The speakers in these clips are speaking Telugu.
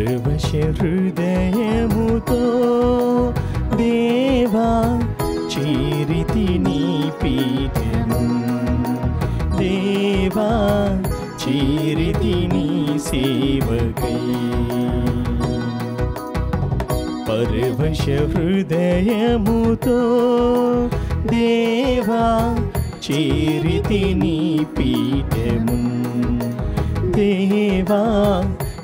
పరవశ హృదయముతో దేవా చేరితి నీ పీఠము, దేవా చేరితి నీ సేవకై. పరవశ హృదయముతో దేవా చేరితి నీ పీఠము, దేవా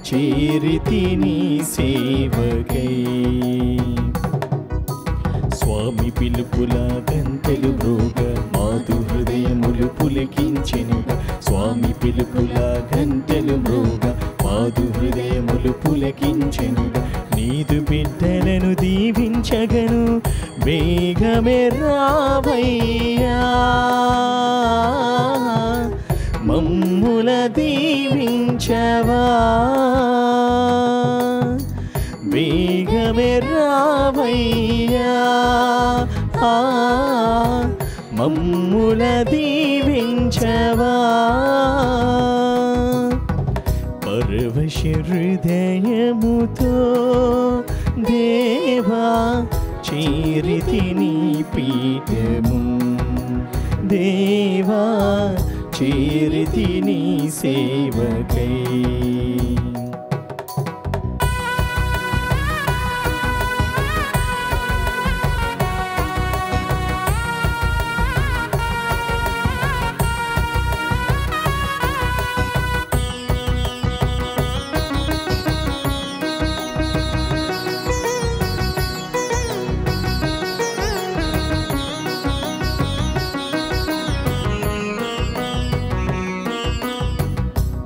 చేరితి నీ సేవకై. స్వామి పిలుపుల గంటలు మ్రోగ మాధు హృదయములు పులకించెనుగా, స్వామి పిలుపుల గంటలు మ్రోగ మాధు హృదయములు పులకించెనుగా. నీదు బిడ్డలను దీవించగను వేగమే రావయ్యా, మమ్ముల దీవించవా, వేగమే రావయ్యా, మమ్ముల దీవించవా. పరవశ హృదయముతో దేవా చేరితి నీ పీఠము, దేవా చేరితి నీ సేవకై.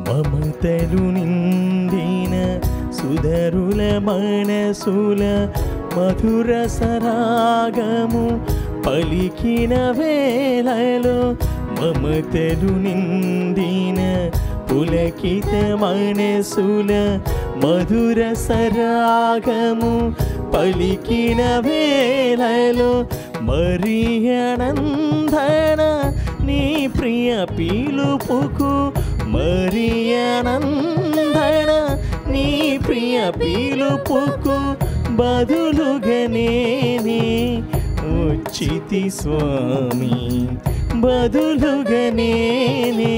మమతలు నిండిన సుధరుల మనసుల మధుర సరాగము పలికిన వేళలో, మమతలు నిండిన పులకిత మనసుల మధుర సరాగము పలికిన వేళలో, మరియనందన నీ ప్రియ పిలుపుకు, మరియనందన నీ ప్రియ పిలుపుకు బదులుగా నేనే వచ్చితి స్వామి, బదులుగా నేనే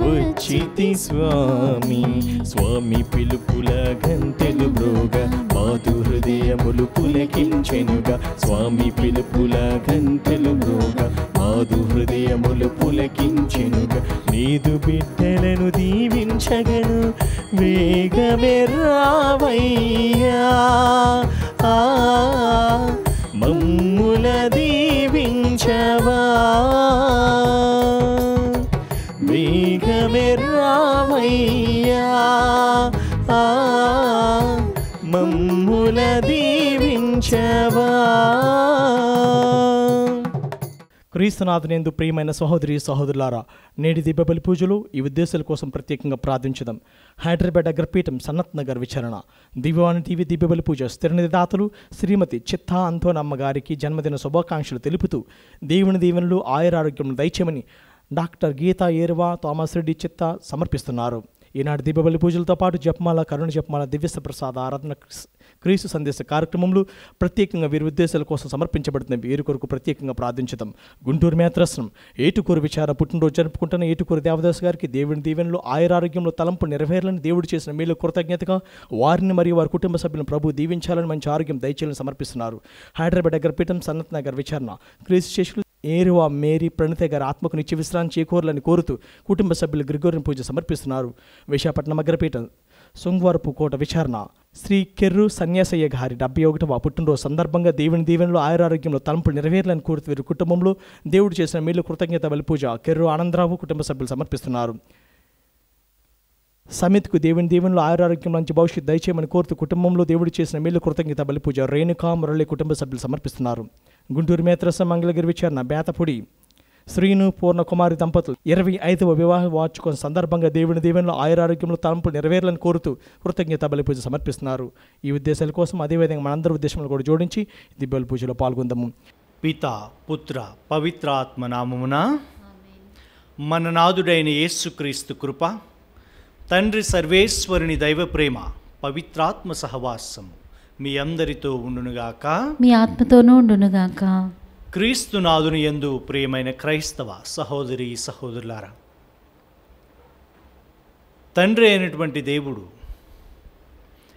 వచ్చితి స్వామి. స్వామి పిలుపుల గంటలు మ్రోగ మాధు హృదయములు పులకించెనుగా, స్వామి పిలుపుల గంటలు మ్రోగ మాధు హృదయములు పులకించెనుగా. నీదు బిడ్డలను దీవించగను వేగమే రావయ్యా, మమ్ముల దీవించవా, వేగమే రావయ్యా, మమ్ముల దీవించవా. క్రీస్తునాథునందు ప్రియమైన సహోదరి సహోదరులారా, నేటి దీపావళి పూజలు ఈ ఉద్దేశాల కోసం ప్రత్యేకంగా ప్రార్థించుదాం. హైదరాబాద్ అగ్రపీఠం సనత్ నగర్ విచారణ దివ్యవాణి టీవీ దీపావళి పూజ స్థిరనిధిదాతలు శ్రీమతి చిత్తా అంతోనమ్మ గారికి జన్మదిన శుభాకాంక్షలు తెలుపుతూ దేవుని దీవెనలు ఆయురారోగ్యం దయచేయమని డాక్టర్ గీతా ఏరువా థామస్ రెడ్డి చిత్తా సమర్పిస్తున్నారు. ఈనాటి దీపావళి పూజలతో పాటు జపమాల, కరుణ జపమాల, దివ్య ప్రసాద ఆరాధన, క్రీస్తు సందేశ కార్యక్రమంలో ప్రత్యేకంగా వీరి ఉద్దేశాల కోసం సమర్పించబడుతున్న వీరి కొరకు ప్రత్యేకంగా ప్రార్థించుదాం. గుంటూరు మేత్రస్నం ఏటుకూరు విచార పుట్టినరోజు జరుపుకుంటున్న ఏటుకూరు దేవదాస్ గారికి దేవుని దీవెనలు ఆయురారోగ్యంలో తలంపు నెరవేరాలని, దేవుడు చేసిన మేలు కృతజ్ఞతగా వారిని మరియు వారి కుటుంబ సభ్యులను ప్రభు దీవించాలని, మంచి ఆరోగ్యం దయచేయాలని సమర్పిస్తున్నారు. హైదరాబాద్ అగ్రపీఠం సనత్ నగర్ విచారణ క్రీస్తు శిష్యులు ఏరువా మేరీ ప్రణిత గారి ఆత్మకు నిత్య విశ్రాంతి చేకూరాలని కోరుతూ కుటుంబ సభ్యులు గ్రిగోరియన్ పూజ సమర్పిస్తున్నారు. విశాఖపట్నం అగ్రపీఠం సోంగవరపు కోట విచారణ శ్రీ కెర్రు సన్యాసయ్య గారి 71వ పుట్టినరోజు సందర్భంగా దేవుని దీవెనలు ఆయురారోగ్యంలో తలంపులు నెరవేరాలని కోరుతూ వీరి కుటుంబంలో దేవుడు చేసిన మేలు కృతజ్ఞత బలి పూజ కెర్రు ఆనందరావు కుటుంబ సభ్యులు సమర్పిస్తున్నారు. సమిత్కు దేవుని దీవెనలు ఆయురారోగ్యం మంచి భవిష్యత్తు దయచేయమని కోరుతూ కుటుంబంలో దేవుడు చేసిన మేలు కృతజ్ఞత బలి పూజ రేణుకా మురళి కుటుంబ సభ్యులు సమర్పిస్తున్నారు. గుంటూరు మేత్రస మంగళగిరి విచారణ బేతపూడి శ్రీను పూర్ణకుమారి దంపతులు 25వ వివాహ వార్షికోత్సవం సందర్భంగా దేవుని దీవెనలో ఆయురారోగ్యంలో తలంపులు నెరవేరాలని కోరుతూ కృతజ్ఞత బలి పూజ సమర్పిస్తున్నారు. ఈ ఉద్దేశాల కోసం అదేవిధంగా మనందరి ఉద్దేశాలను కూడా జోడించి దివ్య పూజలో పాల్గొందాము. పితా పుత్ర పవిత్రాత్మ నామమున మన నాథుడైన యేసుక్రీస్తు కృప, తండ్రి సర్వేశ్వరుని దైవ ప్రేమ, పవిత్రాత్మ సహవాసము మీ అందరితో ఉండునుగాక. మీ ఆత్మతోనూ ఉండునుగాక. క్రీస్తునాథుని యందు ప్రియమైన క్రైస్తవ సహోదరి సహోదరులారా, తండ్రి అయినటువంటి దేవుడు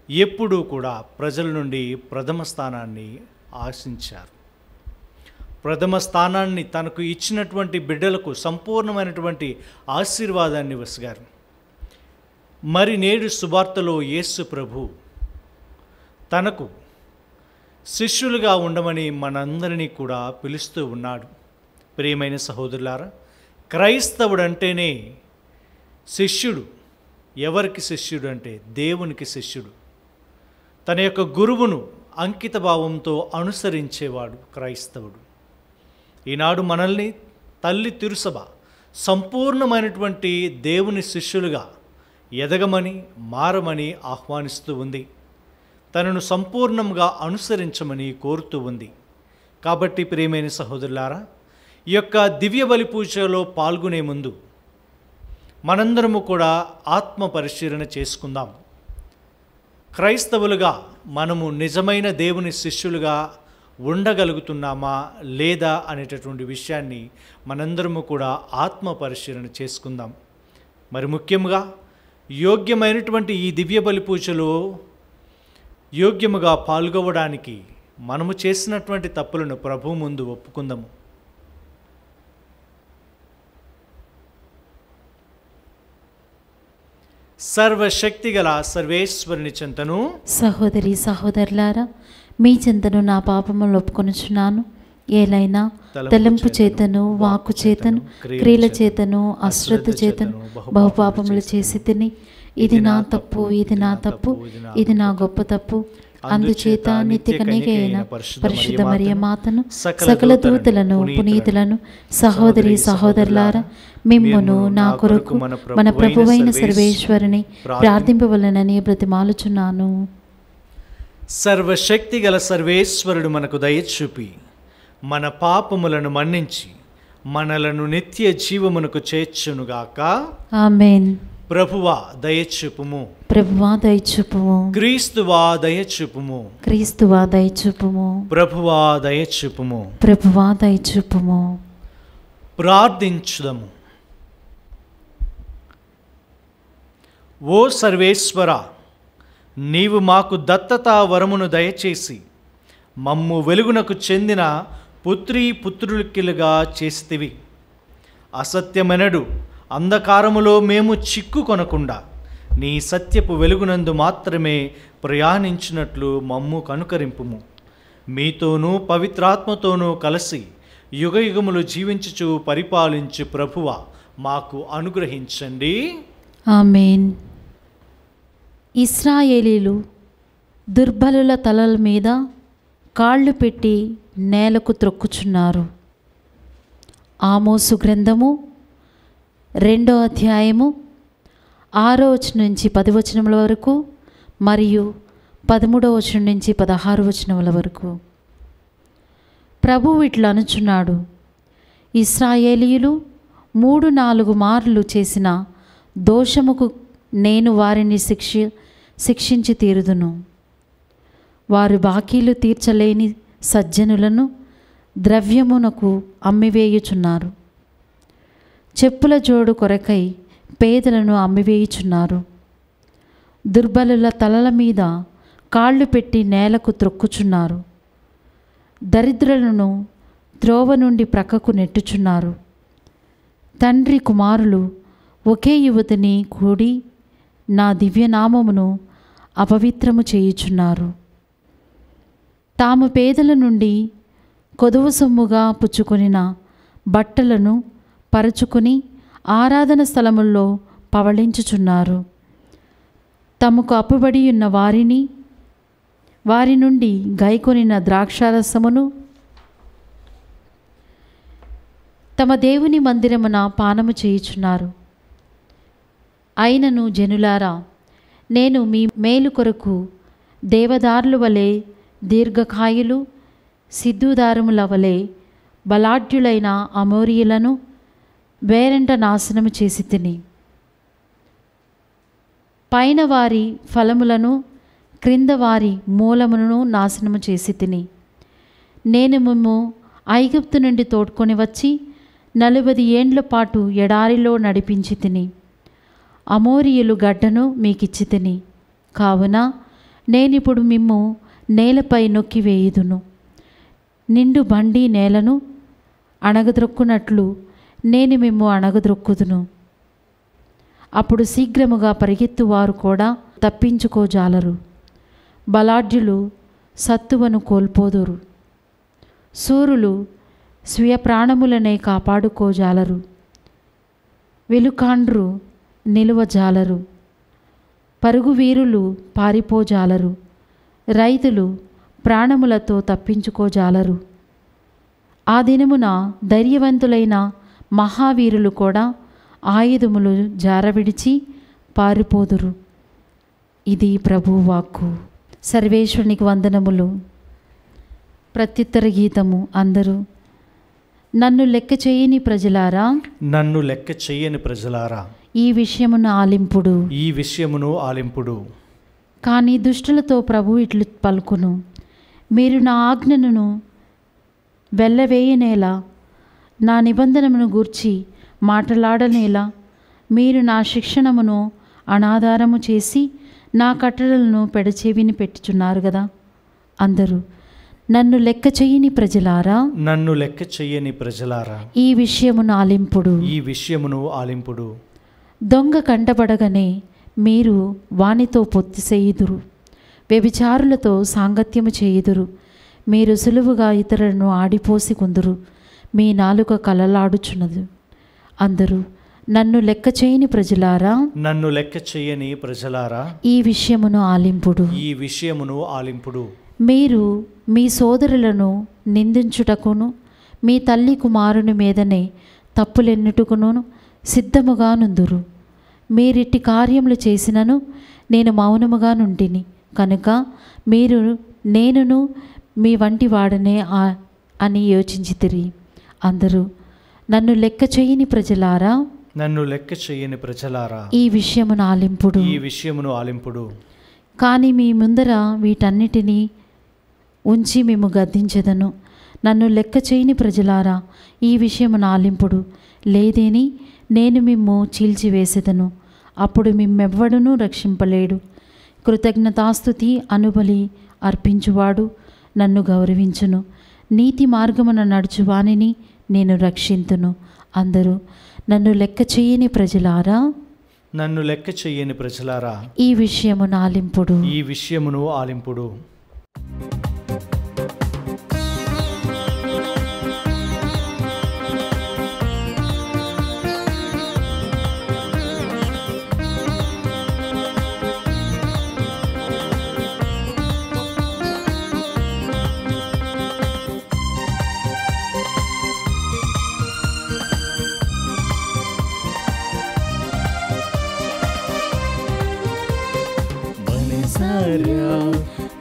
ఎప్పుడూ కూడా ప్రజల నుండి ప్రథమ స్థానాన్ని ఆశించారు. ప్రథమ స్థానాన్ని తనకు ఇచ్చినటువంటి బిడ్డలకు సంపూర్ణమైనటువంటి ఆశీర్వాదాన్ని వసిగారు. మరి నేడు సువార్తలో యేసు ప్రభు తనకు శిష్యులుగా ఉండమని మనందరినీ కూడా పిలుస్తూ ఉన్నాడు. ప్రియమైన సహోదరులారా, క్రైస్తవుడు అంటేనే శిష్యుడు. ఎవరికి శిష్యుడు అంటే దేవునికి శిష్యుడు. తన యొక్క గురువును అంకిత భావంతో అనుసరించేవాడు క్రైస్తవుడు. ఈనాడు మనల్ని తల్లి తిరుసభ సంపూర్ణమైనటువంటి దేవుని శిష్యులుగా ఎదగమని మారమని ఆహ్వానిస్తూ ఉంది. తనను సంపూర్ణంగా అనుసరించమని కోరుతూ ఉంది. కాబట్టి ప్రియమైన సహోదరులారా, ఈ యొక్క దివ్య బలి పూజలో పాల్గొనే ముందు మనందరము కూడా ఆత్మ పరిశీలన చేసుకుందాం. క్రైస్తవులుగా మనము నిజమైన దేవుని శిష్యులుగా ఉండగలుగుతున్నామా లేదా అనేటటువంటి విషయాన్ని మనందరము కూడా ఆత్మ పరిశీలన చేసుకుందాం. మరి ముఖ్యంగా యోగ్యమైనటువంటి ఈ దివ్య బలి పూజలో యోగ్యముగా పాల్గొవడానికి మనము చేసినటువంటి తప్పులను ప్రభువు ముందు ఒప్పుకుందాము. సర్వశక్తిగల సర్వేశ్వరుని చెంతను సహోదరి సహోదరులారా, మీ చెంతను నా పాపములు ఒప్పుకొనుచున్నాను. ఏలైనా తలంపు చేతను, వాక్కు చేతను, క్రియల చేతను, అశ్రద్ధ చేతను బహుపాపములు చేసి తిని, ఇది నా తప్పు, ఇది నా తప్పు, ఇది నా గొప్ప తప్పు. అందుచేత నిత్య కన్యక అయిన పరిశుద్ధ మరియ మాతను, సకల దూతలను, పునీతులను, సహోదరి సహోదరులారా, మిమ్మును నా కొరకు మన ప్రభువైన సర్వేశ్వరుని ప్రార్థింపవలనని బ్రతిమాలుచున్నాను. సర్వశక్తిగల సర్వేశ్వరుడు మనకు దయచూపి మన పాపములను మన్నించి మనలను నిత్య జీవమునకు చేర్చునుగాక. ఆమేన్. ప్రభువా దయచూపుము. ప్రభువా దయచూపుము. క్రీస్తువా దయచూపుము. క్రీస్తువా దయచూపుము. ప్రభువా దయచూపుము. ప్రభువా దయచూపుము. ప్రార్థించుదము. ఓ సర్వేశ్వర, నీవు మాకు దత్తతా వరమును దయచేసి మమ్ము వెలుగునకు చెందిన పుత్రులుగా చేసితివి. అసత్యమెనడు అంధకారములో మేము చిక్కుకొనకుండా నీ సత్యపు వెలుగునందు మాత్రమే ప్రయాణించినట్లు మమ్ము కనుకరింపుము. మీతోనూ పవిత్రాత్మతోనూ కలిసి యుగయుగములు జీవించుచు పరిపాలించు ప్రభువ మాకు అనుగ్రహించండి. ఆమేన్. ఇశ్రాయేలీలు దుర్బలుల తలల మీద కాళ్ళు పెట్టి నేలకు త్రొక్కుచున్నారు. ఆమోసు గ్రంథము 2వ అధ్యాయము 6వ వచనం నుంచి 10వ వచనముల వరకు మరియు 13వ వచనం నుంచి 16వ వచనముల వరకు. ప్రభువు ఇట్లా అనుచున్నాడు: ఇశ్రాయేలీయులు 3-4 మార్లు చేసిన దోషముకు నేను వారిని శిక్షించి తీరుదును. వారు బాకీలు తీర్చలేని సజ్జనులను ద్రవ్యమునకు అమ్మివేయుచున్నారు. చెప్పుల జోడు కొరకై పేదలను అమ్మివేయుచున్నారు. దుర్బలుల తలల మీద కాళ్ళు పెట్టి నేలకు త్రొక్కుచున్నారు. దరిద్రులను త్రోవ నుండి ప్రక్కకు నెట్టుచున్నారు. తండ్రి కుమారులు ఒకే యువతిని కూడి నా దివ్యనామమును అపవిత్రము చేయుచున్నారు. తాము పేదల నుండి కొదువ సొమ్ముగా పుచ్చుకొనిన బట్టలను పరచుకొని ఆరాధన స్థలముల్లో పవళించుచున్నారు. తమకు అప్పుబడి ఉన్న వారి నుండి గైకొనిన ద్రాక్షారసమును తమ దేవుని మందిరమున పానము చేయుచున్నారు. అయినను జనులారా, నేను మీ మేలు కొరకు దేవదారుల వలె దీర్ఘకాయులు, సిద్ధుదారముల వలె బలాఢ్యులైన అమోరీయులను వేరంట నాశనము చేసి తిని, పైన వారి ఫలములను క్రింద వారి మూలమును నాశనము చేసి తిని. నేను మిమ్ము ఐగుప్తు నుండి తోడ్కొని వచ్చి 40 ఏండ్ల పాటు ఎడారిలో నడిపించి తిని. అమోరీయులు గడ్డను మీకిచ్చి తిని. కావున నేనిప్పుడు మిమ్ము నేలపై నొక్కివేయుదును. నిండు బండి నేలను అణగద్రొక్కునట్లు నేను మిమ్ము అణగద్రొక్కుదును. అప్పుడు శీఘ్రముగా పరిగెత్తువారు కూడా తప్పించుకోజాలరు. బలాఢ్యులు సత్తువను కోల్పోదురు. శూరులు స్వీయ ప్రాణములనే కాపాడుకోజాలరు. వెలుకాండ్రు నిలువజాలరు. పరుగువీరులు పారిపోజాలరు. రైతులు ప్రాణములతో తప్పించుకోజాలరు. ఆ దినమున ధైర్యవంతులైన మహావీరులు కూడా ఆయుధములు జారవిడిచి పారిపోదురు. ఇది ప్రభువు వాక్కు. సర్వేశ్వరునికి వందనములు. ప్రత్యుత్తర గీతము. అందరూ నన్ను లెక్క చేయని ప్రజలారా, నన్ను లెక్క చెయ్యని ప్రజలారా, ఈ విషయమును ఆలింపుడు. ఈ విషయమును ఆలింపుడు. కానీ దుష్టులతో ప్రభు ఇట్లు పలుకును, మీరు నా ఆజ్ఞను వెళ్ళవేయనేలా, నా నిబంధనమును గూర్చి మాట్లాడనేలా, మీరు నా శిక్షణమును అనాధారము చేసి నా కట్టడలను పెడచెవిని పెట్టుచున్నారు కదా. అందరూ నన్ను లెక్క చెయ్యని ప్రజలారా, నన్ను లెక్క చెయ్యని ప్రజలారా, ఈ విషయమును ఆలింపుడు. ఈ విషయమును ఆలింపుడు. దొంగ కంటబడగానే మీరు వానితో పొత్తి చేయుదురు, వ్యభిచారులతో సాంగత్యము చేయుదురు. మీరు సులువుగా ఇతరులను ఆడిపోసి కొందురు, మీ నాలుక కలలాడుచున్నది. అందరూ నన్ను లెక్క చేయని ప్రజలారా, నన్ను లెక్క చెయ్యని ప్రజలారా, ఈ విషయమును ఆలింపుడు. ఈ విషయమును ఆలింపుడు. మీరు మీ సోదరులను నిందించుటకును మీ తల్లి కుమారుని మీదనే తప్పులెన్నుటకును సిద్ధముగా నుందురు. మీరిట్టి కార్యములు చేసినను నేను మౌనముగా నుండిని కనుక మీరు నేనును మీ వంటి వాడనే అని యోచించితిరి. అందరూ నన్ను లెక్క చేయని ప్రజలారా, నన్ను లెక్క చెయ్యని ప్రజలారా, ఈ విషయమును ఆలింపుడు. ఈ విషయమును ఆలింపుడు. కానీ మీ ముందర వీటన్నిటినీ ఉంచి మేము గద్దించెదను. నన్ను లెక్క చేయని ప్రజలారా, ఈ విషయమును ఆలింపుడు. లేదేని నేను మిమ్ము చీల్చివేసెదను. అప్పుడు మిమ్మెవ్వడునూ రక్షింపలేడు. కృతజ్ఞతాస్తుతి అనుబలి అర్పించువాడు నన్ను గౌరవించును. నీతి మార్గమున నడుచువానిని నేను రక్షింతును. అందరూ నన్ను లెక్క చేయని ప్రజలారా, నన్ను లెక్క చెయ్యని ప్రజలారా, ఈ విషయమును ఆలింపుడు. ఈ విషయమును ఆలింపుడు.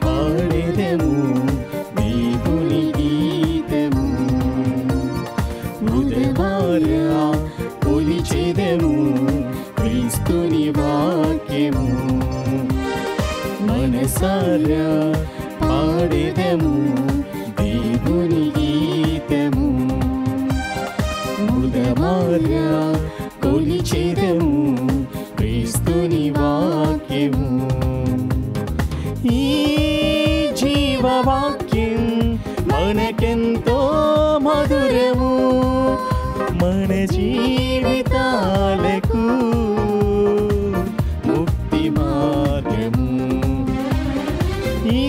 పాడెదము దేవుని గీతము, హృదయమారా కొలిచెదము క్రీస్తుని వాక్యము. మనసారా పాడెదము దేవుని గీతము, హృదయమారా కొలిచెదము క్రీస్తుని వాక్యము. ఈ జీవవాక్యం మనకెంతో మధురము, మన జీవితాలకు ముక్తి మార్గము. ఈ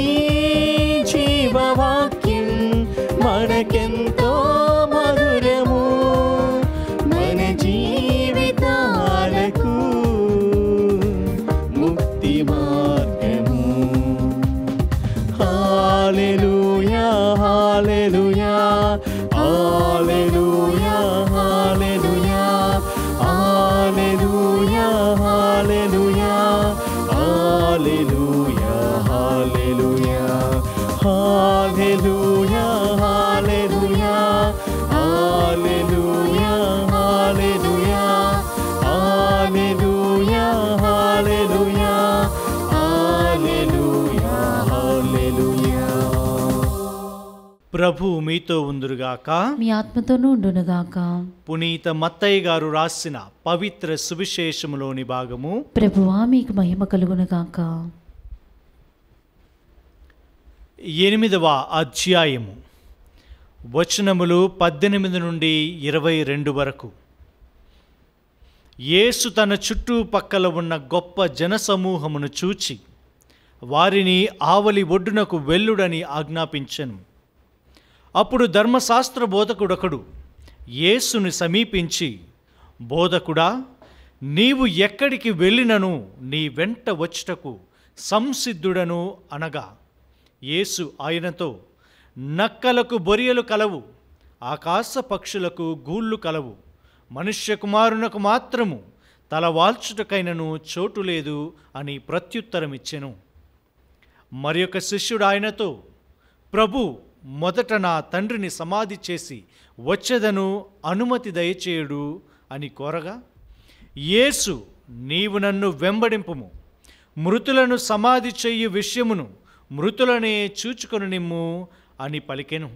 ప్రభు మీతో ఉందురుగాక. మీ ఆత్మతోనూ ఉండునుగాక. పునీత మత్తయ్య గారు రాసిన పవిత్ర సువిశేషములోని భాగము. ప్రభువా మీకు మహిమ కలుగునుగాక. 8వ అధ్యాయము వచనములు 18 నుండి 22 వరకు. యేసు తన చుట్టుపక్కల ఉన్న గొప్ప జనసమూహమును చూచి వారిని ఆవలి ఒడ్డునకు వెళ్ళుడని ఆజ్ఞాపించెను. అప్పుడు ధర్మశాస్త్ర బోధకుడొకడు యేసుని సమీపించి, బోధకుడా, నీవు ఎక్కడికి వెళ్ళినను నీ వెంట వచ్చుటకు సంసిద్ధుడను అనగా, యేసు ఆయనతో, నక్కలకు బొరియలు కలవు, ఆకాశ పక్షులకు గూళ్ళు కలవు, మనుష్య కుమారునకు మాత్రము తలవాల్చుటకైనను చోటు లేదు అని ప్రత్యుత్తరమిచ్చెను. మరి ఒక శిష్యుడు ఆయనతో, ప్రభు, మొదట నా తండ్రిని సమాధి చేసి వచ్చేదను, అనుమతి దయచేయుడు అని కోరగా, యేసు, నీవు నన్ను వెంబడింపుము, మృతులను సమాధి చెయ్యి విషయమును మృతులనే చూచుకొని నిమ్ము అని పలికెను.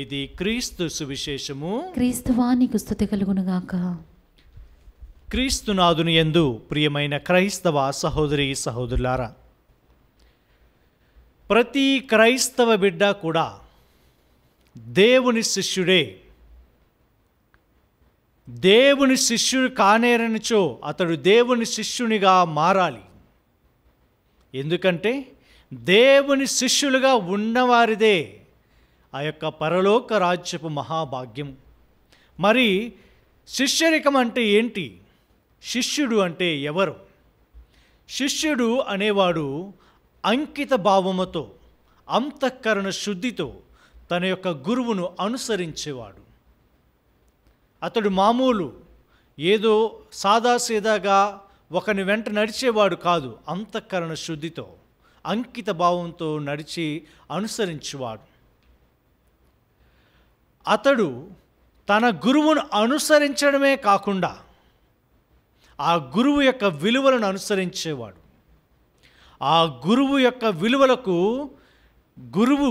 ఇది క్రీస్తు సువిశేషము. క్రీస్తువా నీకు స్తుతి కలుగునుగాక. క్రీస్తునాథుని యందు ప్రియమైన క్రైస్తవ సహోదరి సహోదరులారా, ప్రతి క్రైస్తవ బిడ్డ కూడా దేవుని శిష్యుడే. దేవుని శిష్యుడు కానేరనిచో అతడు దేవుని శిష్యునిగా మారాలి. ఎందుకంటే దేవుని శిష్యులుగా ఉన్నవారిదే ఆ యొక్క పరలోక రాజ్యపు మహాభాగ్యం. మరి శిష్యరికం అంటే ఏంటి? శిష్యుడు అంటే ఎవరు? శిష్యుడు అనేవాడు అంకిత భావముతో, అంతఃకరణ శుద్ధితో తన యొక్క గురువును అనుసరించేవాడు. అతడు మామూలు ఏదో సాదాసీదాగా ఒకని వెంట నడిచేవాడు కాదు. అంతఃకరణ శుద్ధితో, అంకిత భావంతో నడిచి అనుసరించేవాడు. అతడు తన గురువును అనుసరించడమే కాకుండా ఆ గురువు యొక్క విలువలను అనుసరించేవాడు. ఆ గురువు యొక్క విలువలకు గురువు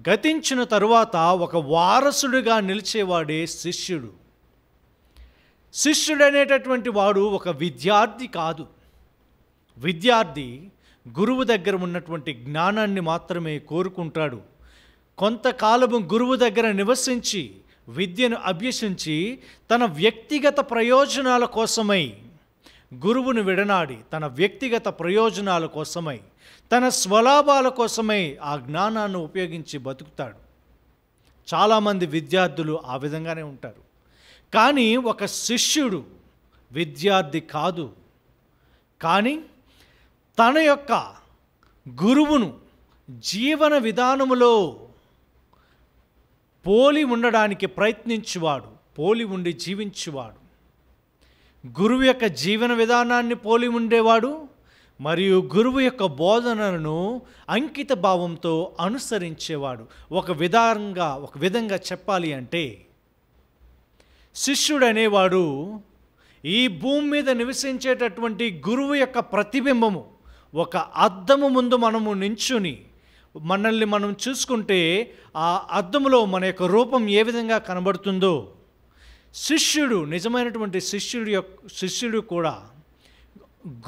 గతించిన తరువాత ఒక వారసుడిగా నిలిచేవాడే శిష్యుడు. శిష్యుడు అనేటటువంటి వాడు ఒక విద్యార్థి కాదు. విద్యార్థి గురువు దగ్గర ఉన్నటువంటి జ్ఞానాన్ని మాత్రమే కోరుకుంటాడు. కొంతకాలము గురువు దగ్గర నివసించి విద్యను అభ్యసించి తన వ్యక్తిగత ప్రయోజనాల కోసమై గురువును విడనాడి, తన వ్యక్తిగత ప్రయోజనాల కోసమై, తన స్వలాభాల కోసమై ఆ జ్ఞానాన్ని ఉపయోగించి బతుకుతాడు. చాలామంది విద్యార్థులు ఆ విధంగానే ఉంటారు. కానీ ఒక శిష్యుడు విద్యార్థి కాదు, కానీ తన యొక్క గురువును జీవన విధానములో పోలి ఉండడానికి ప్రయత్నించువాడు, పోలి ఉండి జీవించువాడు. గురువు యొక్క జీవన విధానాన్ని పోలి ఉండేవాడు మరియు గురువు యొక్క బోధనలను అంకిత భావంతో అనుసరించేవాడు. ఒక విధంగా చెప్పాలి అంటే శిష్యుడు అనేవాడు ఈ భూమి మీద నివసించేటటువంటి గురువు యొక్క ప్రతిబింబము. ఒక అద్దము ముందు మనము నించుని మనల్ని మనం చూసుకుంటే ఆ అద్దములో మన యొక్క రూపం ఏ విధంగా కనబడుతుందో, శిష్యుడు, నిజమైనటువంటి శిష్యుడు కూడా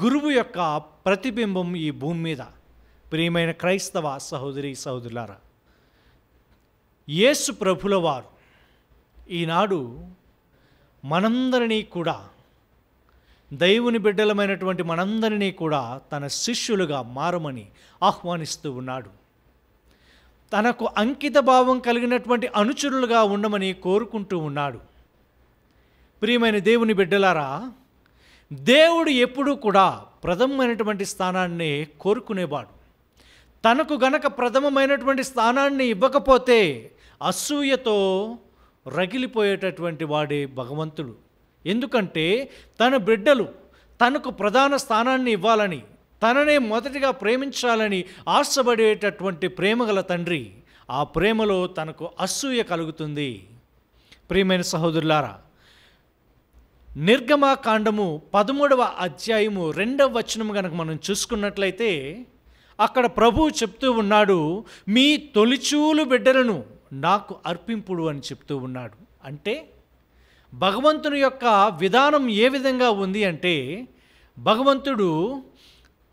గురువు యొక్క ప్రతిబింబం ఈ భూమి మీద. ప్రియమైన క్రైస్తవ సహోదరి సహోదరులారా, యేసు ప్రభుల వారు ఈనాడు మనందరినీ కూడా, దైవుని బిడ్డలమైనటువంటి మనందరినీ కూడా తన శిష్యులుగా మారమని ఆహ్వానిస్తూ ఉన్నాడు. తనకు అంకిత భావం కలిగినటువంటి అనుచరులుగా ఉండమని కోరుకుంటూ ఉన్నాడు. ప్రియమైన దేవుని బిడ్డలారా, దేవుడు ఎప్పుడూ కూడా ప్రథమమైనటువంటి స్థానాన్ని కోరుకునేవాడు. తనకు గనక ప్రథమమైనటువంటి స్థానాన్ని ఇవ్వకపోతే అసూయతో రగిలిపోయేటటువంటి వాడే భగవంతుడు. ఎందుకంటే తన బిడ్డలు తనకు ప్రధాన స్థానాన్ని ఇవ్వాలని, తననే మొదటిగా ప్రేమించాలని ఆశపడేటటువంటి ప్రేమగల తండ్రి, ఆ ప్రేమలో తనకు అసూయ కలుగుతుంది. ప్రియమైన సహోదరులారా, నిర్గమకాండము 13వ అధ్యాయము 2వ వచనం కనుక మనం చూసుకున్నట్లయితే అక్కడ ప్రభువు చెప్తూ ఉన్నాడు, మీ తొలిచూలు బిడ్డలను నాకు అర్పింపుడు అని చెప్తూ ఉన్నాడు. అంటే భగవంతుని యొక్క విధానం ఏ విధంగా ఉంది అంటే, భగవంతుడు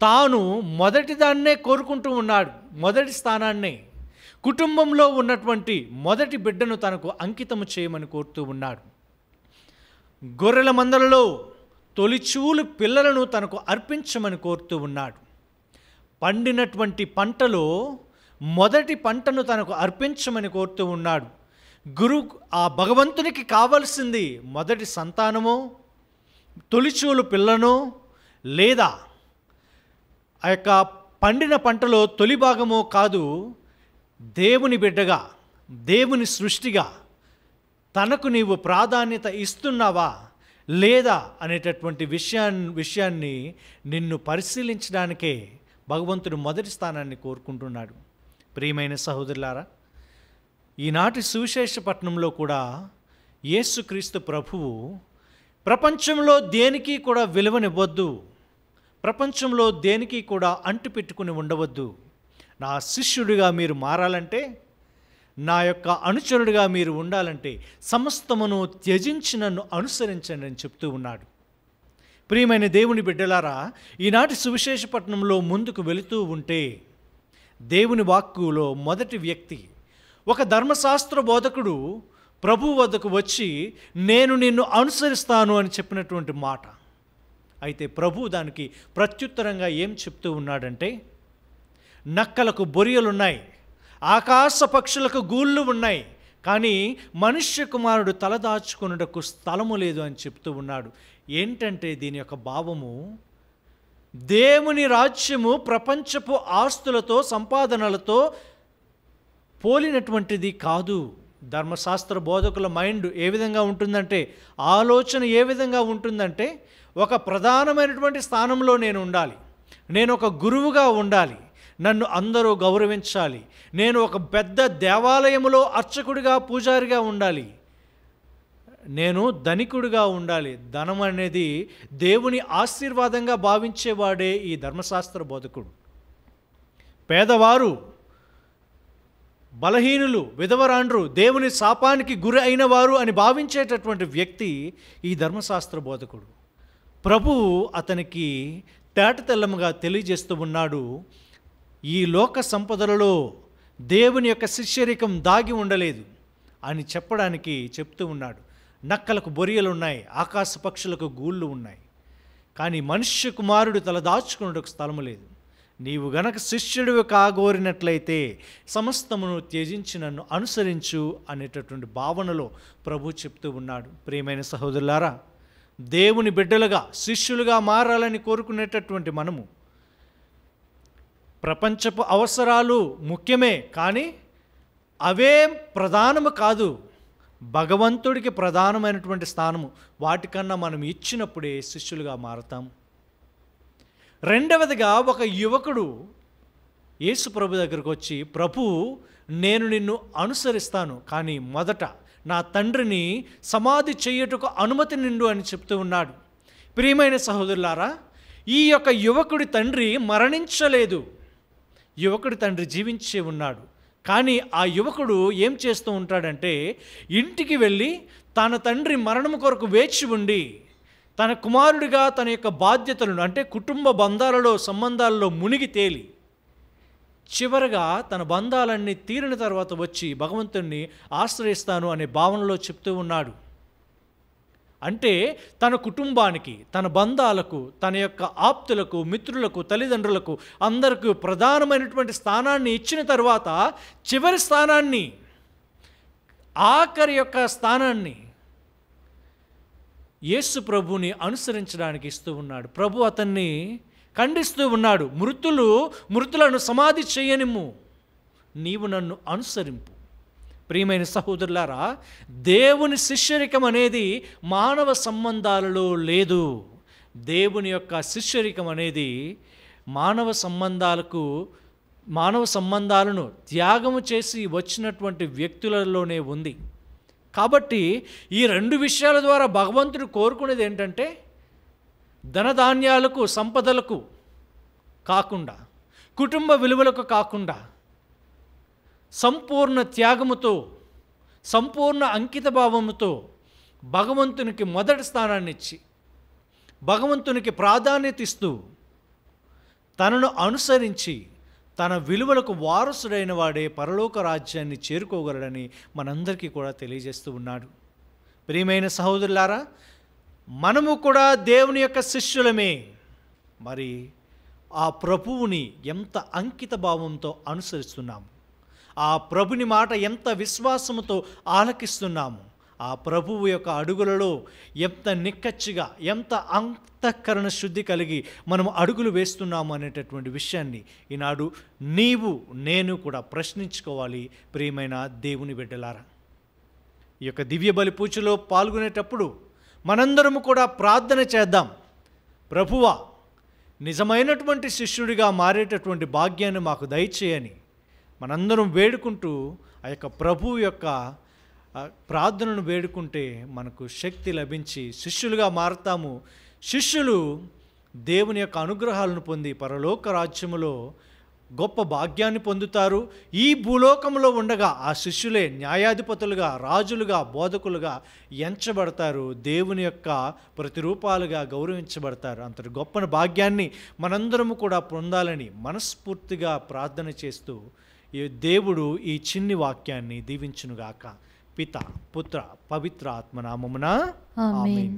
తాను మొదటి దాన్నే కోరుకుంటూ ఉన్నాడు. మొదటి స్థానాన్నే, కుటుంబంలో ఉన్నటువంటి మొదటి బిడ్డను తనకు అంకితము చేయమని కోరుతూ ఉన్నాడు. గొర్రెల మందలలో తొలిచూలు పిల్లలను తనకు అర్పించమని కోరుతూ ఉన్నాడు. పండినటువంటి పంటలో మొదటి పంటను తనకు అర్పించమని కోరుతూ ఉన్నాడు. ఆ భగవంతునికి కావలసింది మొదటి సంతానమో, తొలిచూలు పిల్లనో, లేదా ఆ యొక్క పండిన పంటలో తొలి భాగమో కాదు, దేవుని బిడ్డగా, దేవుని సృష్టిగా తనకు నీవు ప్రాధాన్యత ఇస్తున్నావా లేదా అనేటటువంటి విషయాన్ని నిన్ను పరిశీలించడానికే భగవంతుడు మొదటి స్థానాన్ని కోరుకుంటున్నాడు. ప్రియమైన సహోదరులారా, ఈనాటి సువిశేషపట్నంలో కూడా యేసుక్రీస్తు ప్రభువు ప్రపంచంలో దేనికి కూడా విలువనివ్వద్దు, ప్రపంచంలో దేనికి కూడా అంటు పెట్టుకుని ఉండవద్దు, నా శిష్యుడిగా మీరు మారాలంటే, నా యొక్క అనుచరుడిగా మీరు ఉండాలంటే సమస్తమును త్యజించి నన్ను అనుసరించండి అని చెప్తూ ఉన్నాడు. ప్రియమైన దేవుని బిడ్డలారా, ఈనాటి సువిశేషపట్నంలో ముందుకు వెళుతూ ఉంటే దేవుని వాక్కులో మొదటి వ్యక్తి ఒక ధర్మశాస్త్ర బోధకుడు ప్రభు వద్దకు వచ్చి నేను నిన్ను అనుసరిస్తాను అని చెప్పినటువంటి మాట. అయితే ప్రభు దానికి ప్రత్యుత్తరంగా ఏం చెప్తూ ఉన్నాడంటే, నక్కలకు బొరియలున్నాయి, ఆకాశ పక్షులకు గూళ్ళు ఉన్నాయి, కానీ మనుష్య కుమారుడు తలదాచుకొనుటకు స్థలము లేదు అని చెప్తూ ఉన్నాడు. ఏంటంటే దీని యొక్క భావము, దేవుని రాజ్యము ప్రపంచపు ఆస్తులతో సంపాదనలతో పోలినటువంటిది కాదు. ధర్మశాస్త్ర బోధకుల మైండ్ ఏ విధంగా ఉంటుందంటే, ఆలోచన ఏ విధంగా ఉంటుందంటే, ఒక ప్రధానమైనటువంటి స్థానంలో నేను ఉండాలి, నేను ఒక గురువుగా ఉండాలి, నన్ను అందరూ గౌరవించాలి, నేను ఒక పెద్ద దేవాలయములో అర్చకుడిగా పూజారిగా ఉండాలి, నేను ధనికుడిగా ఉండాలి. ధనం అనేది దేవుని ఆశీర్వాదంగా భావించేవాడే ఈ ధర్మశాస్త్ర బోధకుడు. పేదవారు, బలహీనులు, విధవరాండ్రు, దేవుని శాపానికి గురి అయిన వారు అని భావించేటటువంటి వ్యక్తి ఈ ధర్మశాస్త్ర బోధకుడు. ప్రభువు అతనికి తేటతెల్లముగా తెలియజేస్తూ ఉన్నాడు, ఈ లోక సంపదలలో దేవుని యొక్క శిష్యరికం దాగి ఉండలేదు అని చెప్పడానికి చెప్తూ ఉన్నాడు. నక్కలకు బొరియలు ఉన్నాయి, ఆకాశ పక్షులకు గూళ్ళు ఉన్నాయి, కానీ మనుష్య కుమారుడు తల దాచుకున్నకు స్థలము లేదు. నీవు గనక శిష్యుడివి కాగోరినట్లయితే సమస్తమును త్యజించి నన్ను అనుసరించు అనేటటువంటి భావనలో ప్రభు చెప్తూ ఉన్నాడు. ప్రియమైన సహోదరులారా, దేవుని బిడ్డలుగా శిష్యులుగా మారాలని కోరుకునేటటువంటి మనము ప్రపంచపు అవసరాలు ముఖ్యమే, కానీ అవే ప్రధానము కాదు. భగవంతుడికి ప్రధానమైనటువంటి స్థానము, వాటికన్నా మనం ఇచ్చినప్పుడే శిష్యులుగా మారతాము. రెండవదిగా ఒక యువకుడు యేసు ప్రభు దగ్గరకు వచ్చి, ప్రభు నేను నిన్ను అనుసరిస్తాను, కానీ మొదట నా తండ్రిని సమాధి చేయుటకు అనుమతి నిండు అని చెప్తూ ఉన్నాడు. ప్రియమైన సహోదరులారా, ఈ యొక్క యువకుడి తండ్రి మరణించలేదు, యువకుడి తండ్రి జీవించే ఉన్నాడు. కానీ ఆ యువకుడు ఏం చేస్తూ ఉంటాడంటే, ఇంటికి వెళ్ళి తన తండ్రి మరణము కొరకు వేచి ఉండి తన కుమారుడిగా తన యొక్క బాధ్యతలను, అంటే కుటుంబ బంధాలలో సంబంధాలలో మునిగి తేలి చివరగా తన బంధాలన్నీ తీరిన తర్వాత వచ్చి భగవంతుణ్ణి ఆశ్రయిస్తాను అనే భావనలో చెప్తూ ఉన్నాడు. అంటే తన కుటుంబానికి, తన బంధాలకు, తన యొక్క ఆప్తులకు, మిత్రులకు, తల్లిదండ్రులకు అందరికీ ప్రధానమైనటువంటి స్థానాన్ని ఇచ్చిన తర్వాత చివరి స్థానాన్ని, ఆఖరి యొక్క స్థానాన్ని యేసు ప్రభుని అనుసరించడానికి ఇస్తూ ఉన్నాడు. ప్రభు అతన్ని ఖండిస్తూ ఉన్నాడు, మృతులను సమాధి చేయనిమ్ము, నీవు నన్ను అనుసరింపు. ప్రియమైన సహోదరులారా, దేవుని శిష్యరికం అనేది మానవ సంబంధాలలో లేదు. దేవుని యొక్క శిష్యరికం అనేది మానవ సంబంధాలను త్యాగము చేసి వచ్చినటువంటి వ్యక్తులలోనే ఉంది. కాబట్టి ఈ రెండు విషయాల ద్వారా భగవంతుడు కోరుకునేది ఏంటంటే, ధనధాన్యాలకు, సంపదలకు కాకుండా కుటుంబ విలువలకు కాకుండా సంపూర్ణ త్యాగముతో, సంపూర్ణ అంకిత భావముతో భగవంతునికి మొదటి స్థానాన్ని ఇచ్చి, భగవంతునికి ప్రాధాన్యత ఇస్తూ, తనను అనుసరించి తన విలువలకు వారసుడైన వాడే పరలోక రాజ్యాన్ని చేరుకోగలడని మనందరికీ కూడా తెలియజేస్తూ ఉన్నాడు. ప్రియమైన సహోదరులారా, మనము కూడా దేవుని యొక్క శిష్యులమే. మరి ఆ ప్రభువుని ఎంత అంకిత భావంతో అనుసరిస్తున్నాము, ఆ ప్రభుని మాట ఎంత విశ్వాసముతో ఆలకిస్తున్నాము, ఆ ప్రభువు యొక్క అడుగులలో ఎంత నిక్కచ్చిగా, ఎంత అంతఃకరణ శుద్ధి కలిగి మనం అడుగులు వేస్తున్నాము అనేటటువంటి విషయాన్ని ఈనాడు నీవు నేను కూడా ప్రశ్నించుకోవాలి. ప్రియమైన దేవుని బిడ్డలారా, ఈ యొక్క దివ్య బలి పూజలో పాల్గొనేటప్పుడు మనందరము కూడా ప్రార్థన చేద్దాం. ప్రభువా, నిజమైనటువంటి శిష్యుడిగా మారేటటువంటి భాగ్యాన్ని మాకు దయచేయని మనందరం వేడుకుంటూ ఆ యొక్క ప్రభువు యొక్క ప్రార్థనను వేడుకుంటే మనకు శక్తి లభించి శిష్యులుగా మారుతాము. శిష్యులు దేవుని యొక్క అనుగ్రహాలను పొంది పరలోక రాజ్యములో గొప్ప భాగ్యాన్ని పొందుతారు. ఈ భూలోకంలో ఉండగా ఆ శిష్యులే న్యాయాధిపతులుగా, రాజులుగా, బోధకులుగా ఎంచబడతారు. దేవుని యొక్క ప్రతిరూపాలుగా గౌరవించబడతారు. అంతటి గొప్ప భాగ్యాన్ని మనందరము కూడా పొందాలని మనస్ఫూర్తిగా ప్రార్థన చేస్తూ ఈ దేవుడు ఈ చిన్ని వాక్యాన్ని దీవించునుగాక. పిత, పుత్ర, పవిత్ర ఆత్మనామమున ఆమేన్.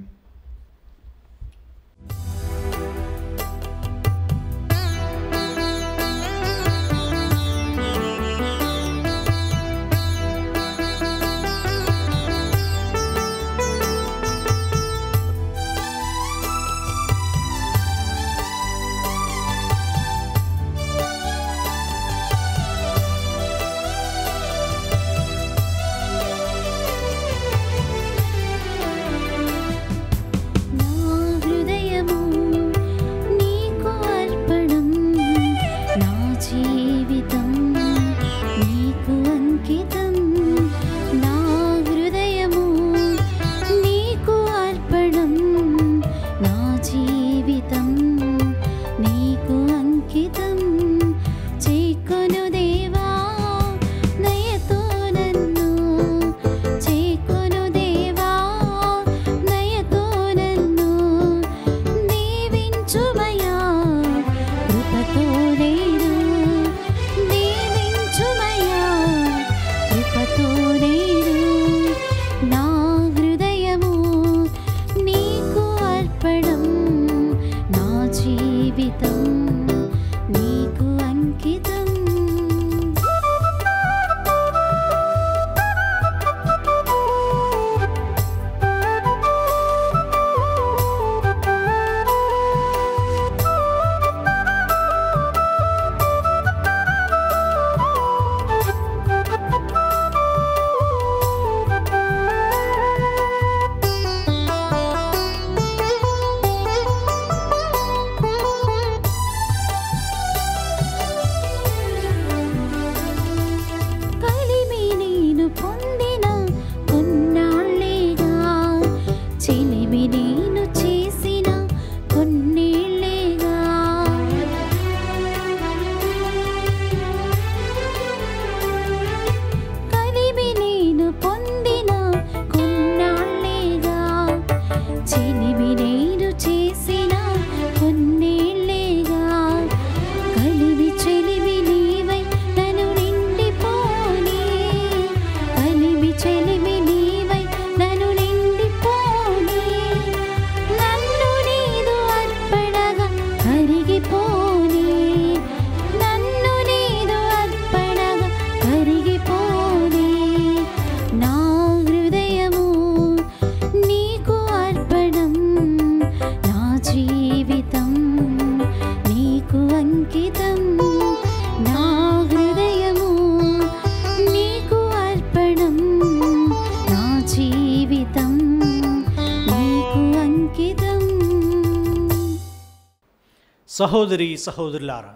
సహోదరి సహోదరులారా,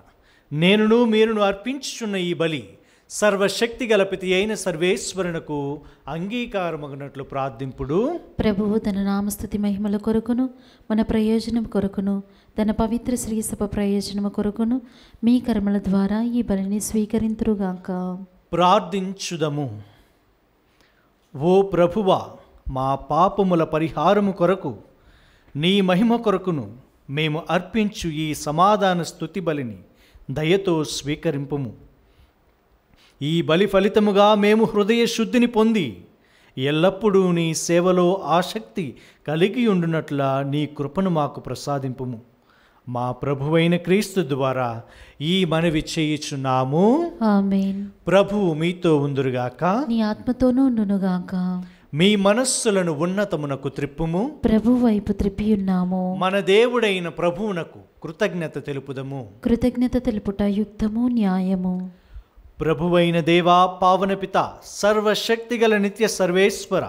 నేనును మీరును అర్పించుచున్న ఈ బలి సర్వశక్తి గల పితి అయిన సర్వేశ్వరునకు అంగీకారమగినట్లు ప్రార్థింపుడు. ప్రభువు తన నామస్తుతి మహిమల కొరకును మన ప్రయోజనం కొరకును తన పవిత్ర శ్రీసభ ప్రయోజనము కొరకును మీ కర్మల ద్వారా ఈ బలిని స్వీకరింతురుగాక. ప్రార్థించుదము. ఓ ప్రభువా, మా పాపముల పరిహారము కొరకు నీ మహిమ కొరకును మేము అర్పించు ఈ సమాధాన స్తుతి బలిని దయతో స్వీకరింపుము. ఈ బలి ఫలితముగా మేము హృదయ శుద్ధిని పొంది ఎల్లప్పుడూ నీ సేవలో ఆసక్తి కలిగి ఉండునట్లా నీ కృపను మాకు ప్రసాదింపుము. మా ప్రభువైన క్రీస్తు ద్వారా ఈ మనవి చేయుచున్నాము. ఆమేన్. ప్రభువు మీతో ఉందురుగాక. నీ ఆత్మతోనూ ఉండునుగాక. మీ మనస్సులను ఉన్నతమునకు త్రిప్పుము. ప్రభు వైపు త్రిప్పియున్నాము. మన దేవుడైన ప్రభువునకు కృతజ్ఞత తెలుపుదము. కృతజ్ఞత తెలుపుట యుక్తము న్యాయము. ప్రభువైన దేవా, పావనపిత, సర్వశక్తిగల నిత్య సర్వేశ్వర,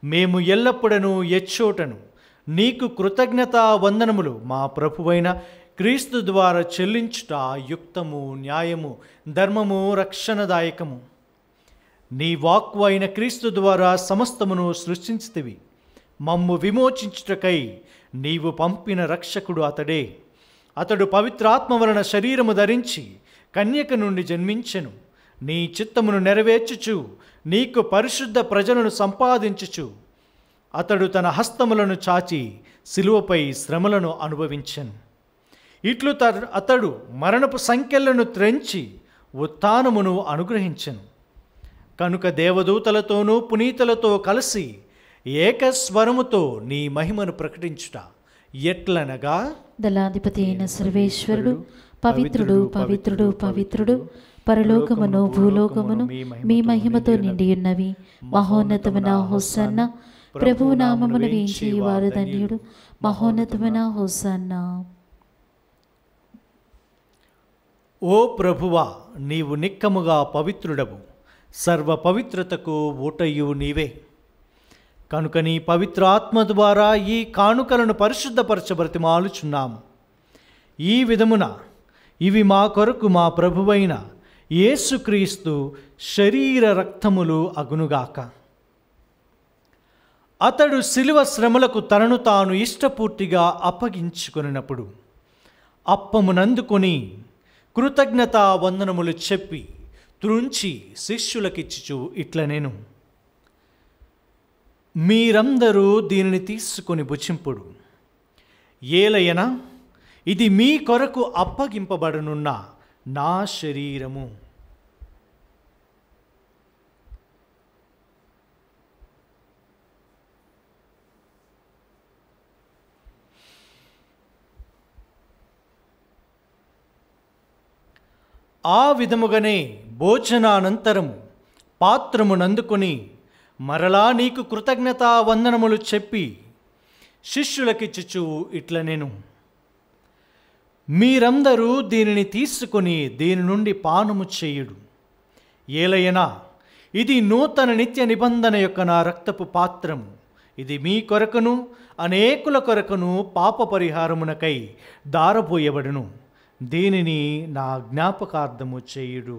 మేము ఎల్లప్పుడను ఎచ్చోటను నీకు కృతజ్ఞత వందనములు మా ప్రభువైన క్రీస్తు ద్వారా చెల్లించుట యుక్తము, న్యాయము, ధర్మము, రక్షణదాయకము. నీ వాక్కు అయిన క్రీస్తు ద్వారా సమస్తమును సృష్టించితివి. మమ్ము విమోచించుటకై నీవు పంపిన రక్షకుడు అతడే. అతడు పవిత్రాత్మ వలన శరీరము ధరించి కన్యక నుండి జన్మించెను. నీ చిత్తమును నెరవేర్చుచు నీకు పరిశుద్ధ ప్రజలను సంపాదించుచు అతడు తన హస్తములను చాచి శిలువపై శ్రమలను అనుభవించెను. ఇట్లు అతడు మరణపు సంకెళ్లను త్రెంచి ఉత్థానమును అనుగ్రహించెను. కనుక దేవదూతలతోనూ పునీతులతో కలిసి ఏకస్వరముతో నీ మహిమను ప్రకటించుట ఎట్లనగా, దళాధిపతి అయిన సర్వేశ్వరుడు పవిత్రుడు పవిత్రుడు పవిత్రుడు, పరలోకమును భూలోకమును మీ మహిమతో నిండియున్నవి. మహోన్నతమున హోసన్న. ప్రభువు నామమును వేయించి వారు ధన్యుడు. మహోన్నతమున హోసన్న. ఓ ప్రభువా, నీవు నిక్కముగా పవిత్రుడవు. సర్వ పవిత్రతకు ఊటయు నీవే. కనుక నీ పవిత్ర ఆత్మ ద్వారా ఈ కానుకలను పరిశుద్ధపరచబరతిమాలుచున్నాము. ఈ విధమున ఇవి మా కొరకు మా ప్రభువైన యేసుక్రీస్తు శరీర రక్తములు అగునుగాక. అతడు శిలువ శ్రమలకు తనను తాను ఇష్టపూర్తిగా అప్పగించుకొనినప్పుడు అప్పమునందుకొని కృతజ్ఞతా వందనములు చెప్పి త్రుంచి శిష్యులకిచ్చుచు ఇట్లనెను, మీరందరూ దీనిని తీసుకొని భుజింపుడు. ఏలయనా, ఇది మీ కొరకు అప్పగింపబడనున్న నా శరీరము. ఆ విధముగానే భోజనానంతరము పాత్రమునందుకొని మరలా నీకు కృతజ్ఞతా వందనములు చెప్పి శిష్యులకిచ్చుచు ఇట్లనెను, మీరందరూ దీనిని తీసుకొని దీని నుండి పానము చేయుడు. ఏలయనా, ఇది నూతన నిత్య నిబంధన యొక్క నా రక్తపు పాత్రము. ఇది మీ కొరకును అనేకుల కొరకును పాప పరిహారమునకై దారపోయబడును. దీనిని నా జ్ఞాపకార్థము చేయుడు.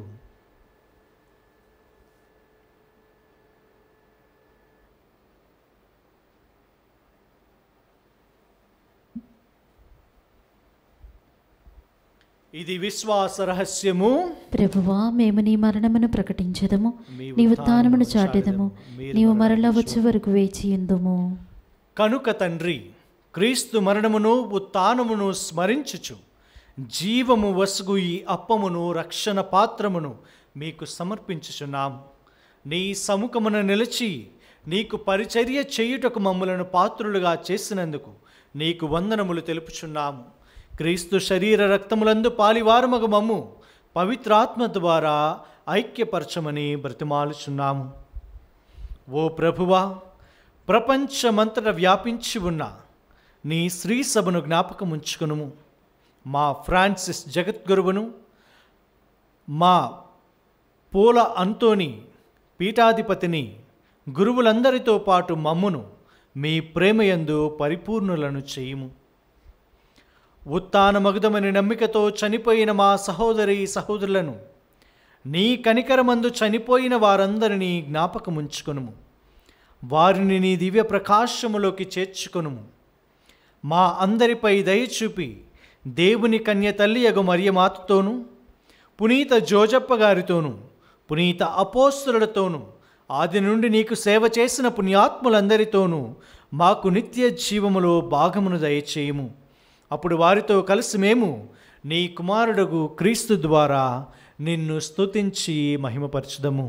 ఇది విశ్వాస రహస్యము. ప్రభువా, మేము నీ మరణమును ప్రకటించదము, నీ ఉత్థానమును చాటెదము. నీవు మరలా వచ్చే వరకు వేచియుందుము. కనుక తండ్రి, క్రీస్తు మరణమును ఉత్థానమును స్మరించుచు జీవము వసుగు ఈ అప్పమును రక్షణ పాత్రమును మీకు సమర్పించుచున్నాము. నీ సముఖమున నిలిచి నీకు పరిచర్య చేయుటకు మమ్ములను పాత్రులుగా చేసినందుకు నీకు వందనములు తెలుపుచున్నాము. క్రీస్తు శరీర రక్తములందు పాలివారమగు మమ్ము పవిత్రాత్మ ద్వారా ఐక్యపరచమని బ్రతిమాలుచున్నాము. ఓ ప్రభువా, ప్రపంచమంతట వ్యాపించి ఉన్న నీ శ్రీ సభను జ్ఞాపకముంచుకునుము. మా ఫ్రాన్సిస్ జగద్గురువును, మా పోల అంతోని పీఠాధిపతిని, గురువులందరితో పాటు మమ్మును మీ ప్రేమయందు పరిపూర్ణులను చేయుము. ఉత్థానమగుదమని నమ్మికతో చనిపోయిన మా సహోదరి సహోదరులను నీ కనికరమందు చనిపోయిన వారందరినీ జ్ఞాపకముంచుకొనుము. వారిని నీ దివ్య ప్రకాశములోకి చేర్చుకొనుము. మా అందరిపై దయచూపి దేవుని కన్య తల్లి యగు మరియమాతతోనూ, పునీత జోజప్ప గారితోనూ, పునీత అపోస్తలులతోనూ, ఆది నుండి నీకు సేవ చేసిన పుణ్యాత్ములందరితోనూ మాకు నిత్య జీవములో భాగమును దయచేయము. అప్పుడు వారితో కలిసి మేము నీ కుమారుడగు క్రీస్తు ద్వారా నిన్ను స్తుతించి మహిమపరచుదము.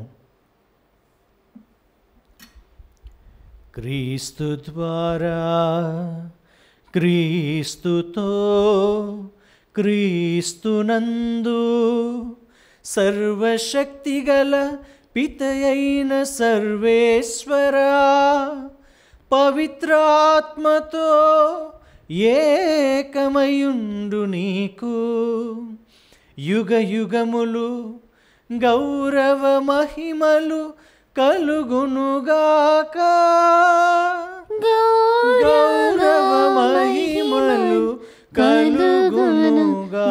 క్రీస్తు ద్వారా, క్రీస్తుతో, క్రీస్తునందు సర్వశక్తిగల పితయైన సర్వేశ్వరా, పవిత్రాత్మతో ఏకమయుండు నీకు యుగ యుగములు గౌరవ మహిమలు కలుగునుగాక. గౌరవ మహిమలు కలుగునుగాక.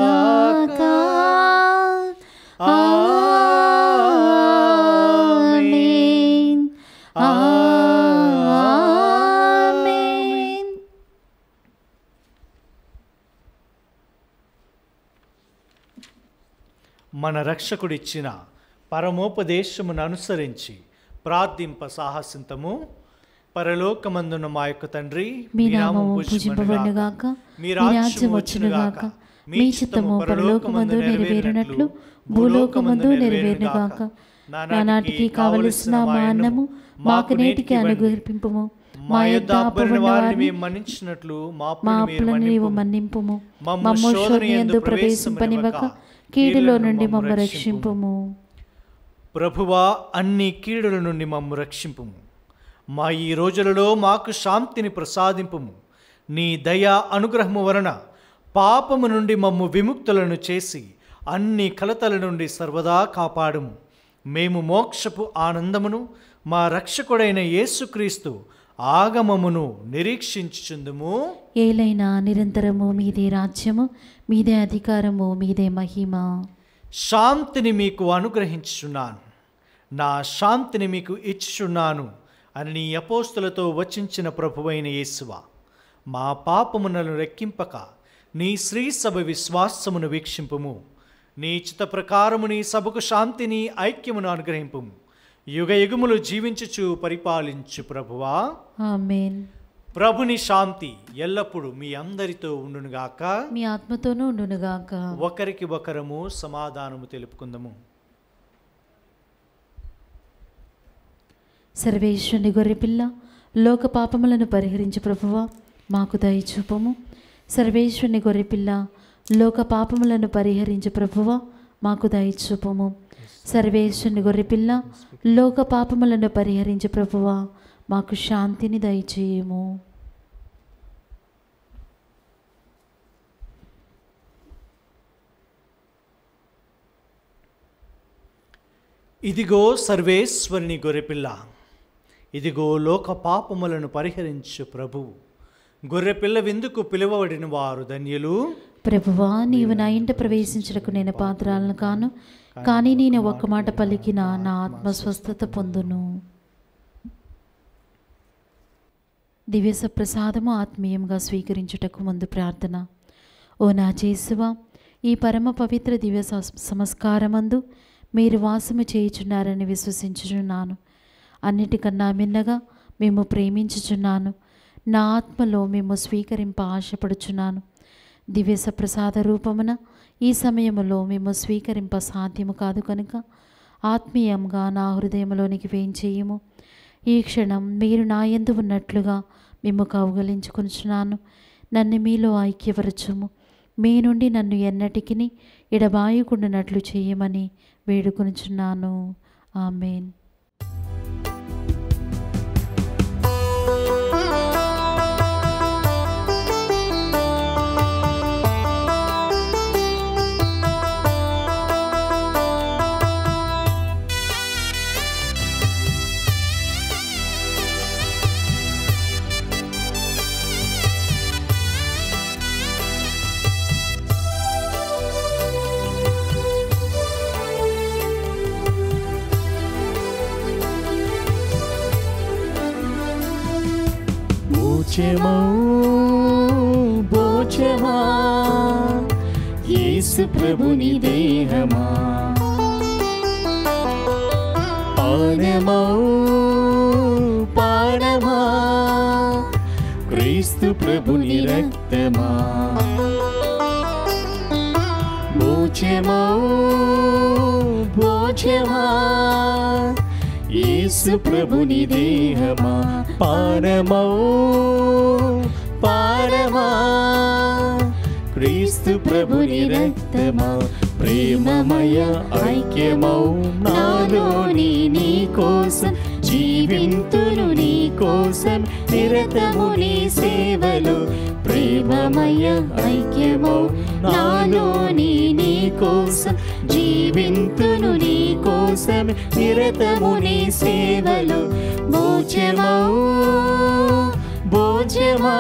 ఆమేన్. ఆమేన్. మన రక్షకుడిచ్చిన పరమోపదేశమును అనుసరించి ప్రార్థింప సాహసింతము. పరలోకమందున్న మా యొక్క తండ్రి, మీ నామము పూజింపబడునుగాక, మీ రాజ్యం వచ్చునుగాక, మీ చిత్తము పరలోకమందు నెరవేరినట్లు భూలోకమందు నెరవేరునుగాక. నానాటికి కావలసిన మా అన్నము మాకు నేటికి అనుగ్రహింపుము. మా యొద్ద అప్పుబడిన వారిని మన్నించినట్లు మా అప్పులను నీవు మన్నింపుము. మమ్ము శోధనయందు ప్రవేశింపనివ్వక కీడులో నుండి మమ్ము రక్షింపుము. ప్రభువా, అన్ని కీడుల నుండి మమ్ము రక్షింపుము. మా ఈ రోజులలో మాకు శాంతిని ప్రసాదింపుము. నీ దయా అనుగ్రహము వలన పాపము నుండి మమ్ము విముక్తులను చేసి అన్ని కలతల నుండి సర్వదా కాపాడుము. మేము మోక్షపు ఆనందమును మా రక్షకుడైన యేసుక్రీస్తు ఆగమమును నిరీక్షించుచుందుము. ఏలైనా నిరంతరము మీదే రాజ్యము, మీదే అధికారము, మీదే మహిమ. శాంతిని మీకు అనుగ్రహించుచున్నాను, నా శాంతిని మీకు ఇచ్చుచున్నాను అని నీ అపోస్తులతో వచించిన ప్రభువైన యేసువా, మా పాపములను రెక్కింపక నీ శ్రీ సభ విశ్వాసమును వీక్షింపుము. నీ చిత్త ప్రకారము నీ సభకు శాంతిని ఐక్యమును అనుగ్రహింపుము. యుగ యుగములు జీవించుచు పరిపాలించు ప్రభువా. ఆమేన్. ప్రభుని శాంతి ఎల్లప్పుడూ మీ అందరితో ఉండునుగాక, మీ ఆత్మతోనూ ఉండునుగాక. ఒకరికి ఒకరము సమాధానము తెలుపుకుందాము. సర్వేశ్వరుని గొర్రెపిల్ల, లోక పాపములను పరిహరించు ప్రభువా, మాకు దయచూపము. సర్వేశ్వరుని గొర్రెపిల్ల, లోక పాపములను పరిహరించు ప్రభువా, మాకు దయచూపము. సర్వేశ్వరుని గొర్రెపిల్ల, లోక పాపములను పరిహరించు ప్రభువా, మాకు శాంతిని దయచేయము. ఇదిగో సర్వేశ్వరుని గొర్రెపిల్ల, ఇదిగో లోక పాపములను పరిహరించు ప్రభువు. గొర్రెపిల్ల విందుకు పిలువబడిన వారు ధన్యులు. ప్రభువా, నీవు నా ఇంట ప్రవేశించడానికి నేను పాత్రాలను కాను, కానీ నేను ఒక్క మాట పలికిన నా ఆత్మ స్వస్థత పొందును. దివ్య ప్రసాదము ఆత్మీయంగా స్వీకరించుటకు ముందు ప్రార్థన. ఓ నా యేసువా, ఈ పరమ పవిత్ర దివ్య సంస్కారమందు మీరు వాసము చేయుచున్నారని విశ్వసించుచున్నాను. అన్నిటికన్నా మిన్నగా మేము ప్రేమించుచున్నాను. నా ఆత్మలో మేము స్వీకరింప ఆశపడుచున్నాను. దివ్య ప్రసాద రూపమున ఈ సమయములో మేము స్వీకరింప సాధ్యము కాదు కనుక ఆత్మీయంగా నా హృదయంలోనికి వేయించేయము. ఈ క్షణం మీరు నా యందు ఉన్నట్లుగా మేము కౌగలించుకొనుచున్నాను. నన్ను మీలో ఐక్యపరచుము. మీ నుండి నన్ను ఎన్నటికిని ఎడబాయకుండానట్లు చేయమని వేడుకొనుచున్నాను. ఆమేన్. భోజమౌ భోజమా యేసు ప్రభుని దేహమా, పానమౌ పానమా క్రీస్తు ప్రభుని రక్తమా, భోజమౌ భోజమా యేసు ప్రభుని దేహమా, పానమౌ పానమా క్రీస్తు ప్రభుని రక్తమా, ప్రేమమయ ఐక్యమౌ నాలోని నీ కోసం జీవింతును నీ కోసం నిరతము నీ సేవలు, ప్రేమమయ ఐక్యమౌ నాలోని నీ కోసం జీవింతును నీ కోసం నిరతము నీ సేవలు, భోజమౌ భోజమా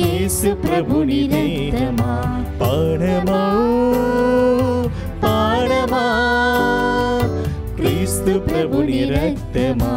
యేసు ప్రభుని రక్తమా, పానమౌ పానమా క్రీస్తు ప్రభుని రక్తమా.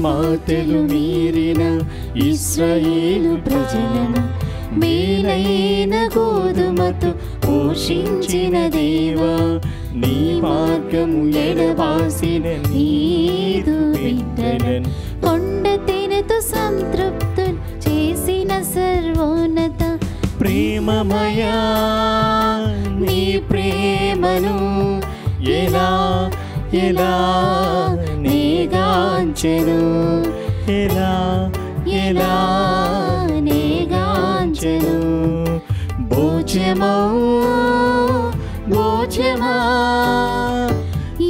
మాటలు మీరిన ఇశ్రాయేలు ప్రజలను మేలైన గోధుమతో పోషించిన దేవా, నీ మార్గము ఎడబాసిన నీదు బిడ్డలను కొండ తేనెతో సంతృప్తులు చేసిన సర్వోన్నత ప్రేమమయా నీ ప్రేమను ఎలా ఎలా నేగాంచెను, ఎలా ఎలా నేగాంచెను, భోజమౌ భోజమా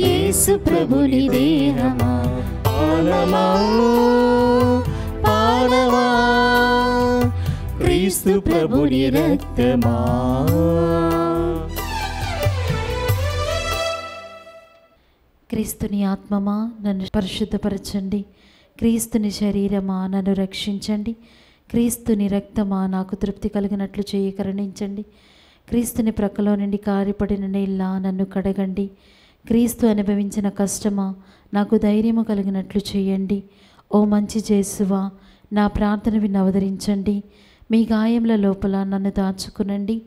యేసు ప్రభుని దేహమా, పానమౌ పానమా క్రీస్తు ప్రభుని రక్తమా. క్రీస్తుని ఆత్మమా నన్ను పరిశుద్ధపరచండి, క్రీస్తుని శరీరమా నన్ను రక్షించండి, క్రీస్తుని రక్తమా నాకు తృప్తి కలిగినట్లు చేయి కరుణించండి, క్రీస్తుని ప్రక్కలో నుండి కారిపడిన నీళ్ళ నన్ను కడగండి, క్రీస్తు అనుభవించిన కష్టమా నాకు ధైర్యము కలిగినట్లు చేయండి. ఓ మంచి యేసువా నా ప్రార్థన విని అవతరించండి, మీ గాయముల లోపల నన్ను దాచుకునండి,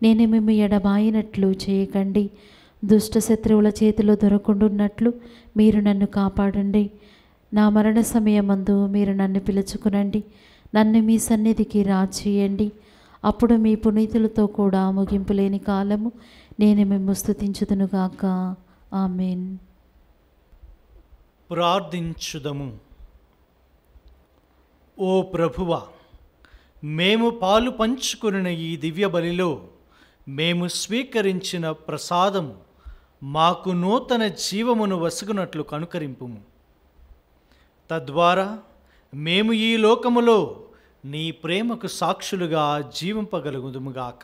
నేను మేము ఎడబాయినట్లు చేయకండి, దుష్ట శత్రువుల చేతిలో దొరకుండున్నట్లు మీరు నన్ను కాపాడండి, నా మరణ సమయమందు మీరు నన్ను పిలుచుకునండి, నన్ను మీ సన్నిధికి రాచేయండి, అప్పుడు మీ పునీతులతో కూడా ముగింపు లేని కాలము నేను మిమ్ము స్తుతించుదునుగాక. ఆమేన్. ప్రార్థించుదము. ఓ ప్రభువా, మేము పాలు పంచుకున్న ఈ దివ్య బలిలో మేము స్వీకరించిన ప్రసాదము మాకు నూతన జీవమును వసుకున్నట్లు కనుకరింపుము. తద్వారా మేము ఈ లోకములో నీ ప్రేమకు సాక్షులుగా జీవింపగలుగుదుముగాక.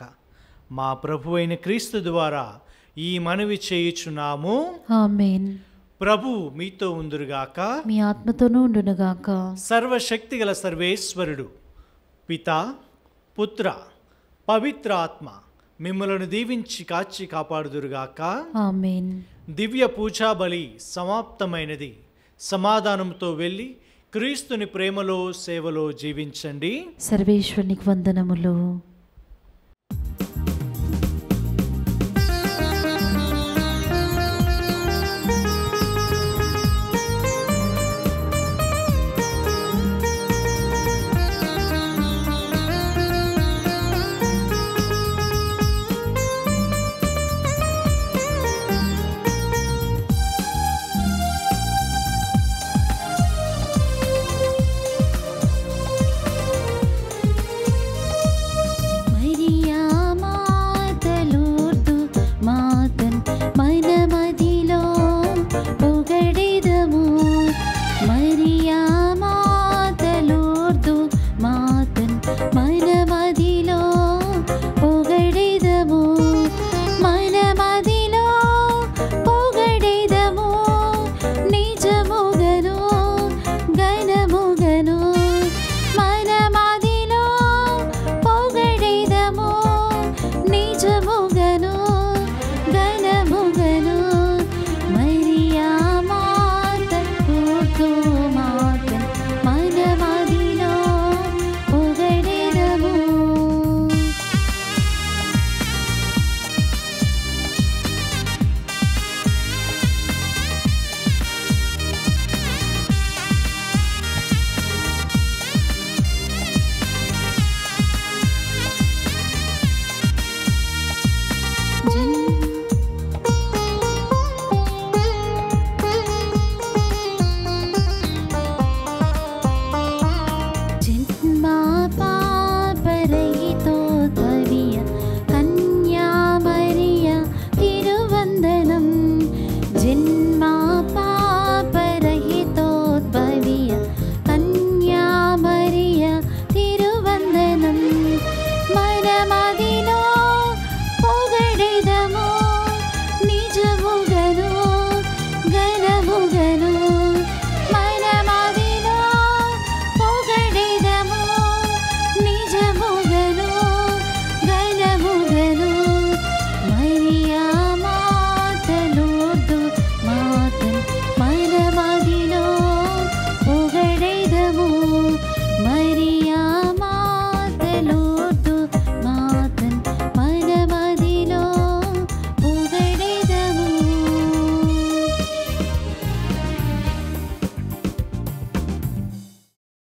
మా ప్రభువైన క్రీస్తు ద్వారా ఈ మనవి చేయుచున్నాము. ఆమేన్. ప్రభు మీతో ఉందురుగాక, మీ ఆత్మతోనూ ఉండునుగాక. సర్వశక్తిగల సర్వేశ్వరుడు పితా పుత్ర పవిత్ర ఆత్మ మిమ్మలను దీవించి కాచి కాపాడుదురుగాక. ఆమేన్. దివ్య పూజా బలి సమాప్తమైనది. సమాధానంతో వెళ్ళి క్రీస్తుని ప్రేమలో సేవలో జీవించండి. సర్వేశ్వరునికి వందనములు.